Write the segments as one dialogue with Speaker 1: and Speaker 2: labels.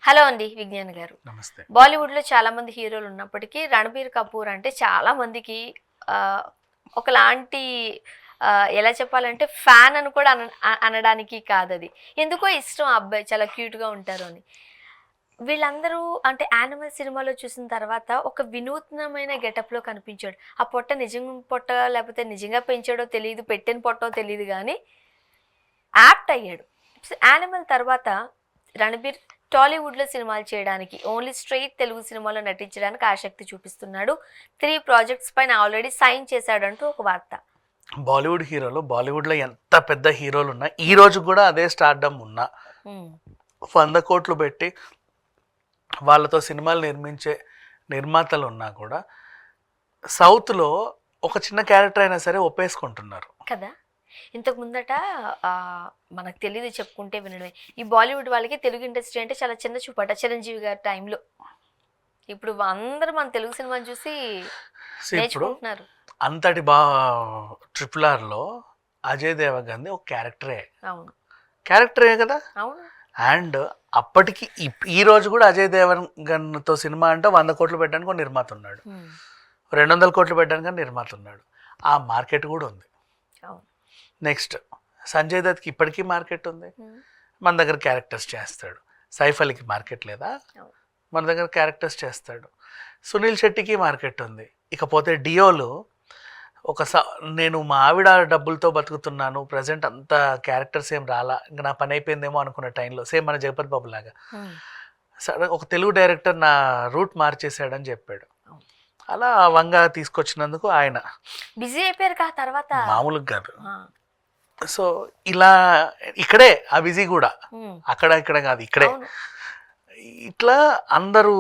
Speaker 1: Hello అండి విజ్ఞాన్ గారు.
Speaker 2: నమస్తే.
Speaker 1: బాలీవుడ్‌లో చాలా మంది హీరోలు ఉన్నప్పటికీ 'రణబీర్ కపూర్' అంటే చాలా మందికి ఆహ్, ఒకలాంటి ఎలా చెప్పాలంటే ఫ్యాన్ అని కూడా అనడానికి కాదది. ఎందుకో ఇష్టం ఆ అబ్బాయి చాలా క్యూట్‌గా ఉంటారు అని. వీళ్ళందరూ అంటే 'యానిమల్' సినిమాలో చూసిన తర్వాత ఒక వినూత్నమైన గెటప్‌లో కనిపించాడు. ఆ పొట్ట నిజం పొట్ట లేకపోతే నిజంగా పెంచాడో తెలీదు, పెట్టిన పొట్టో తెలీదు గానీ యాప్ట్ అయ్యాడు. 'యానిమల్' తర్వాత 'రణబీర్' టాలీవుడ్‌లో సినిమాలు చేయడానికి ఓన్లీ స్ట్రెయిట్ తెలుగు సినిమాలో నటించడానికి ఆసక్తి చూపిస్తున్నాడు. 3 ప్రాజెక్ట్స్ పైన ఆల్రెడీ సైన్ చేశాడంటూ ఒక వార్త.
Speaker 2: బాలీవుడ్లో ఎంత పెద్ద హీరోలున్నా ఈ రోజు కూడా అదే స్టార్డమ్ ఉన్నా 100 కోట్లు పెట్టి వాళ్ళతో సినిమాలు నిర్మించే నిర్మాతలు ఉన్నా కూడా సౌత్లో ఒక చిన్న క్యారెక్టర్ అయినా సరే ఒప్పేసుకుంటున్నారు
Speaker 1: కదా! ఇంతకు ముందట మనకు తెలీదు చెప్పుకుంటే వినడమే. ఈ బాలీవుడ్ వాళ్ళకి తెలుగు ఇండస్ట్రీ అంటే చాలా చిన్న చూపట 'చిరంజీవి' గారి టైంలో. ఇప్పుడు అందరూ మన తెలుగు సినిమాని చూసి నేర్చుకుంటున్నారు.
Speaker 2: అంతటి ట్రిపుల్ ఆర్లో అజయ్ దేవగన్ ఒక క్యారెక్టరే.
Speaker 1: అవును,
Speaker 2: క్యారెక్టరే కదా.
Speaker 1: అవును.
Speaker 2: అండ్ అప్పటికి ఈ రోజు కూడా అజయ్ దేవగన్తో సినిమా అంటే 100 కోట్లు పెట్టడానికి ఒక నిర్మాత ఉన్నాడు, 200 కోట్లు పెట్టడానికి నిర్మాత ఉన్నాడు. ఆ మార్కెట్ కూడా ఉంది. నెక్స్ట్ సంజయ్ దత్కి ఇప్పటికీ మార్కెట్ ఉంది. మన దగ్గర క్యారెక్టర్స్ చేస్తాడు. సైఫ్ అలీకి మార్కెట్ లేదా? మన దగ్గర క్యారెక్టర్స్ చేస్తాడు. సునీల్ శెట్టికి మార్కెట్ ఉంది. ఇకపోతే డియోలు నేను మా ఆవిడ డబ్బులతో బతుకుతున్నాను, ప్రజెంట్ అంత క్యారెక్టర్స్ ఏం రాలా, ఇంకా నా పని అయిపోయిందేమో అనుకున్న టైంలో సేమ్ మన జగపతి బాబు లాగా ఒక తెలుగు డైరెక్టర్ నా రూట్ మార్చేశాడని చెప్పాడు. అలా వంగ తీసుకొచ్చినందుకు ఆయన
Speaker 1: బిజీ అయిపోయారు కా తర్వాత
Speaker 2: మామూలుగా కాదు. సో ఇలా ఇక్కడే ఆ బిజీ కూడా అక్కడ ఇక్కడ కాదు, ఇక్కడే ఇట్లా అందరూ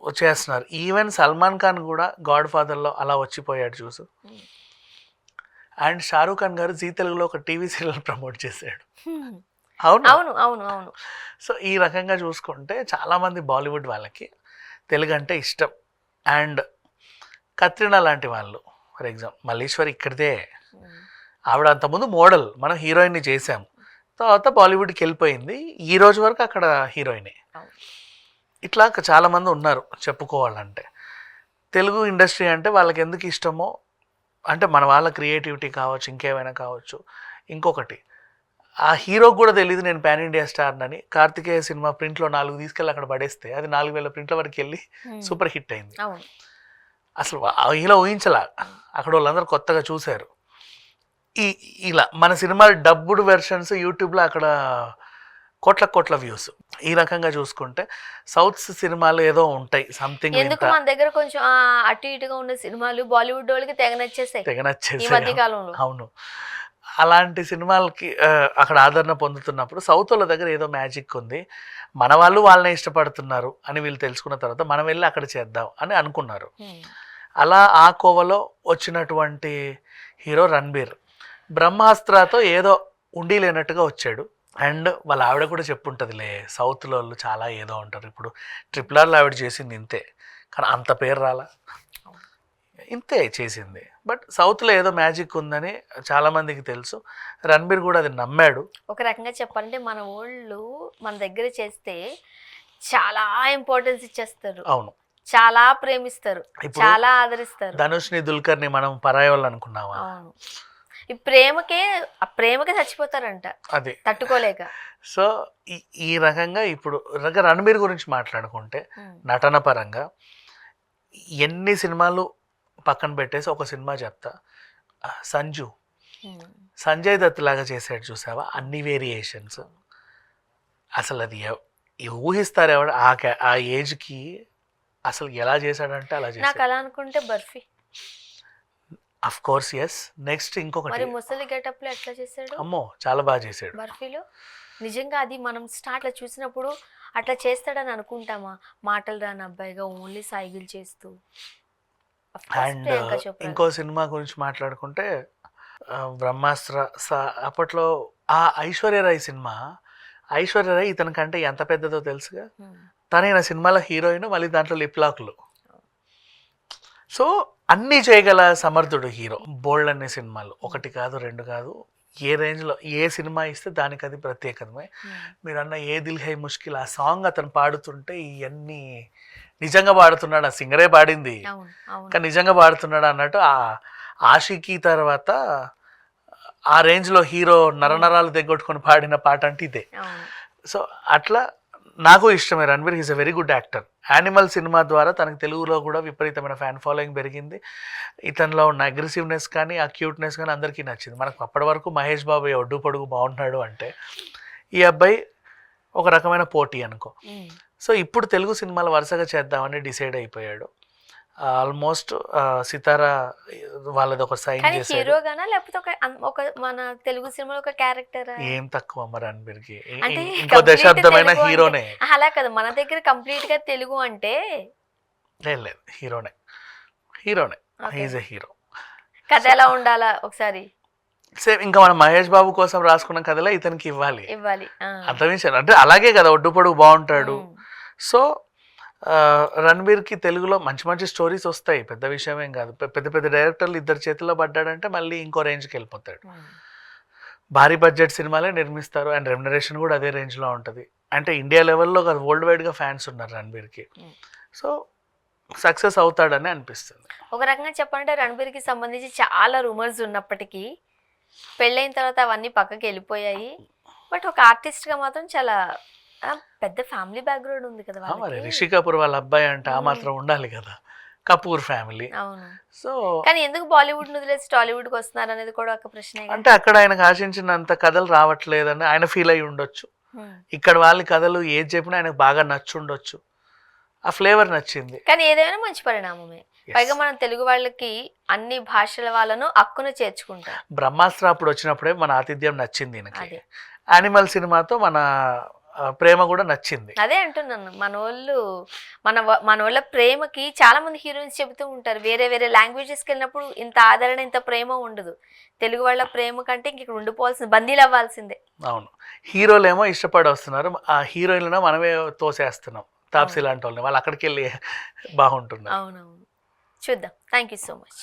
Speaker 2: వచ్చేస్తున్నారు. ఈవెన్ సల్మాన్ ఖాన్ కూడా గాడ్ ఫాదర్లో అలా వచ్చిపోయాడు చూసు. అండ్ షారూక్ ఖాన్ గారు జీ తెలుగులో ఒక టీవీ సీరియల్ ప్రమోట్ చేశాడు. అవును
Speaker 1: అవును అవును అవును.
Speaker 2: సో ఈ రకంగా చూసుకుంటే చాలామంది బాలీవుడ్ వాళ్ళకి తెలుగు అంటే ఇష్టం. అండ్ కత్రినా లాంటి వాళ్ళు, ఫర్ ఎగ్జాంపుల్ మల్లీశ్వరి ఇక్కడిదే. ఆవిడ అంతకుముందు మోడల్, మనం హీరోయిన్ని చేసాము, తర్వాత బాలీవుడ్కి వెళ్ళిపోయింది, ఈ రోజు వరకు అక్కడ హీరోయినే. ఇట్లా చాలామంది ఉన్నారు చెప్పుకోవాలంటే. తెలుగు ఇండస్ట్రీ అంటే వాళ్ళకి ఎందుకు ఇష్టమో అంటే మన వాళ్ళ క్రియేటివిటీ కావచ్చు, ఇంకేమైనా కావచ్చు. ఇంకొకటి, ఆ హీరోకి కూడా తెలియదు నేను పాన్ ఇండియా స్టార్నని. కార్తికేయ సినిమా ప్రింట్లో 4 తీసుకెళ్ళి అక్కడ పడేస్తే అది 4000 ప్రింట్ల వరకు వెళ్ళి సూపర్ హిట్ అయింది. అసలు ఇలా ఊహించలా, అక్కడ వాళ్ళందరూ కొత్తగా చూశారు. ఇలా మన సినిమా డబ్బుడ్ వెర్షన్స్ యూట్యూబ్లో అక్కడ కోట్ల వ్యూస్. ఈ రకంగా చూసుకుంటే సౌత్ సినిమాలు ఏదో ఉంటాయి సంథింగ్.
Speaker 1: ఎందుకు మన దగ్గర కొంచెం అటు ఇటుగా ఉన్న సినిమాలు బాలీవుడ్ వాళ్ళకి తెగ నచ్చేసాయి ఈ మధ్య కాలంలో.
Speaker 2: అవును, అలాంటి సినిమాలకి అక్కడ ఆదరణ పొందుతున్నప్పుడు సౌత్ వాళ్ళ దగ్గర ఏదో మ్యాజిక్ ఉంది, మన వాళ్ళు వాళ్ళనే ఇష్టపడుతున్నారు అని వీళ్ళు తెలుసుకున్న తర్వాత మనం వెళ్ళి అక్కడ చేద్దాం అని అనుకున్నారు. అలా ఆ కోవలో వచ్చినటువంటి హీరో రణబీర్ బ్రహ్మాస్త్రతో ఏదో ఉండి లేనట్టుగా వచ్చాడు. అండ్ వాళ్ళ ఆవిడ కూడా చెప్పుంటుందిలే, సౌత్లో వాళ్ళు చాలా ఏదో ఉంటారు. ఇప్పుడు ట్రిపుల్ ఆర్లో ఆవిడ చేసింది ఇంతే, కానీ అంత పేరు రాలా, ఇంతే చేసింది. బట్ సౌత్లో ఏదో మ్యాజిక్ ఉందని చాలామందికి తెలుసు. రణబీర్ కూడా అది నమ్మాడు.
Speaker 1: ఒక రకంగా చెప్పాలంటే మన వాళ్ళు మన దగ్గర చేస్తే చాలా ఇంపార్టెన్స్ ఇచ్చేస్తారు.
Speaker 2: అవును,
Speaker 1: చాలా ప్రేమిస్తారు, చాలా ఆదరిస్తారు.
Speaker 2: ధనుష్ని దుల్కర్ని మనం పరాయి వాళ్ళు అనుకున్నావా?
Speaker 1: అవును, ఈ ప్రేమకే చచ్చిపోతారంట అది తట్టుకోలేక.
Speaker 2: సో ఈ రకంగా ఇప్పుడు రణబీర్ గురించి మాట్లాడుకుంటే నటన పరంగా ఎన్ని సినిమాలు పక్కన పెట్టేసి ఒక సినిమా చెప్తా, సంజయ్ దత్ లాగా చేసాడు చూసావా, అన్ని వేరియేషన్స్. అసలు అది ఊహిస్తారు ఎవడ ఆ ఏజ్కి అసలు ఎలా చేశాడంటే అలా చేశాడు.
Speaker 1: నాకు అలా అనుకుంటే Barfi.
Speaker 2: Of course yes. Next ఇంకొకటి,
Speaker 1: ముసలి గెటప్ లో ఎట్లా చేశాడు,
Speaker 2: అమ్మో చాలా బాగా చేశాడు
Speaker 1: బర్ఫీలో. నిజంగా అది మనం స్టార్ట్లో చూసినప్పుడు అట్లా చేస్తాడని అనుకుంటామా, మాటలు రాని అబ్బాయిగా ఓన్లీ సైకిల్ చేస్తూ.
Speaker 2: అండ్ ఇంకో సినిమా గురించి మాట్లాడుకుంటే బ్రహ్మాస్త్ర. అప్పట్లో ఆ ఐశ్వర్యరాయ్ సినిమా, ఐశ్వర్యరాయ్ ఇతనికంటే ఎంత పెద్దదో తెలుసుగా, తనైన సినిమాలో హీరోయిన్, మళ్ళీ దాంట్లో లిప్ లాక్లు. సో అన్నీ చేయగల సమర్థుడు హీరో. బోల్డ్ అనే సినిమాలు, 1 కాదు 2 కాదు, ఏ రేంజ్లో ఏ సినిమా ఇస్తే దానికి అది ప్రత్యేకమే. మీరు అన్న ఏ దిల్ హై ముష్కిల్ ఆ సాంగ్ అతను పాడుతుంటే ఇవన్నీ నిజంగా పాడుతున్నాడు, ఆ సింగరే పాడింది కానీ నిజంగా పాడుతున్నాడు అన్నట్టు. ఆ ఆషికి తర్వాత ఆ రేంజ్లో హీరో నరనరాలు తెగొట్టుకొని పాడిన పాట అంటే ఇదే. సో అట్లా నాకు ఇష్టమే Ranveer. Is a very good actor. Animal cinema ద్వారా తనకు తెలుగులో కూడా విపరీతమైన ఫ్యాన్ ఫాలోయింగ్ పెరిగింది. ఇతనిలో ఉన్న అగ్రెసివ్నెస్ కానీ ఆ క్యూట్నెస్ కానీ అందరికీ నచ్చింది. మనకు అప్పటి వరకు మహేష్ బాబు ఒడ్డు పొడుగు బాగున్నాడు అంటే ఈ అబ్బాయి ఒక రకమైన పోటీ అనుకో. సో ఇప్పుడు తెలుగు సినిమాలు వరుసగా చేద్దామని డిసైడ్ అయిపోయాడు. ఆల్మోస్ట్ సితారా వాళ్ళది ఒక సైన్ చేశాడు.
Speaker 1: హీరోగానా లేకపోతే ఒక మన తెలుగు సినిమాలో ఒక క్యారెక్టర్
Speaker 2: ఏం తక్కువ మరి రణ్వీర్కి, ఇంకో దశాబ్దమైన హీరోనే.
Speaker 1: అలా కదా మన దగ్గర కంప్లీట్ గా తెలుగు అంటే
Speaker 2: లేదు హీరోనే, హీరోనే, హీజ్ ఎ హీరో.
Speaker 1: కథ ఎలా ఉండాలా ఒకసారి
Speaker 2: సేమ్ ఇంకా మనం మహేష్ బాబు కోసం రాసుకున్న కథలే ఇతనికి ఇవ్వాలి. అర్థం అంటే అలాగే కదా ఒడ్డు పొడుగు బాగుంటాడు. సో రణ్వీర్కి తెలుగులో మంచి మంచి స్టోరీస్ వస్తాయి, పెద్ద విషయమేం కాదు. పెద్ద పెద్ద డైరెక్టర్లు ఇద్దరు చేతిలో పడ్డాడంటే మళ్ళీ ఇంకో రేంజ్కి వెళ్ళిపోతాడు. భారీ బడ్జెట్ సినిమాలే నిర్మిస్తారు అండ్ రెమ్యునరేషన్ కూడా అదే రేంజ్లో ఉంటుంది. అంటే ఇండియా లెవెల్లో కాదు వరల్డ్ వైడ్గా ఫ్యాన్స్ ఉన్నారు రణ్వీర్కి. సో సక్సెస్ అవుతాడని అనిపిస్తుంది.
Speaker 1: ఒక రకంగా చెప్పాలంటే రణ్వీర్కి సంబంధించి చాలా రూమర్స్ ఉన్నప్పటికీ పెళ్ళైన తర్వాత అవన్నీ పక్కకి వెళ్ళిపోయాయి. బట్ ఒక ఆర్టిస్ట్గా మాత్రం చాలా పెద్ద ఫ్యామిలీ బ్యాక్గ్రౌండ్ ఉంది కదా.
Speaker 2: మరి రిషి కపూర్ వాళ్ళ అబ్బాయి అంటే ఆ మాత్రం ఉండాలి కదా, కపూర్ ఫ్యామిలీ.
Speaker 1: అవును.
Speaker 2: సో
Speaker 1: కానీ ఎందుకు బాలీవుడ్ వదిలేసి టాలీవుడ్కి వస్తున్నారు అనేది కూడా ఒక ప్రశ్న.
Speaker 2: అంటే అక్కడ ఆయనకు ఆశించినంత కథలు రావట్లేదని ఆయన ఫీల్ అయ్యి ఉండొచ్చు. ఇక్కడ వాళ్ళ కథలు ఏది చెప్పినా ఆయనకు బాగా నచ్చుండొచ్చు, ఆ ఫ్లేవర్ నచ్చింది.
Speaker 1: కానీ ఏదైనా మంచి పరిణామమే. పైగా మనం తెలుగు వాళ్ళకి అన్ని భాషల వాళ్ళను హక్కును చేర్చుకుంటాం.
Speaker 2: బ్రహ్మాస్త్ర అప్పుడు వచ్చినప్పుడే మన ఆతిథ్యం నచ్చింది ఈయనకి. యానిమల్ సినిమాతో మన ప్రేమ కూడా నచ్చింది.
Speaker 1: అదే అంటున్నాను, మన వాళ్ళ ప్రేమకి చాలా మంది హీరోయిన్స్ చెబుతూ ఉంటారు. వేరే వేరే లాంగ్వేజెస్కి వెళ్ళినప్పుడు ఇంత ఆదరణ ఇంత ప్రేమ ఉండదు. తెలుగు వాళ్ళ ప్రేమ కంటే ఇంక ఇక్కడ ఉండిపోవాల్సింది, బందీలు అవ్వాల్సిందే.
Speaker 2: అవును, హీరోలేమో ఇష్టపడి వస్తున్నారు, ఆ హీరోయిన్లను మనమే తోసేస్తున్నాం. తాప్సీ లాంటి వాళ్ళని వాళ్ళు అక్కడికి వెళ్ళి బాగుంటున్నారు.
Speaker 1: అవునవును, చూద్దాం. Thank you so much.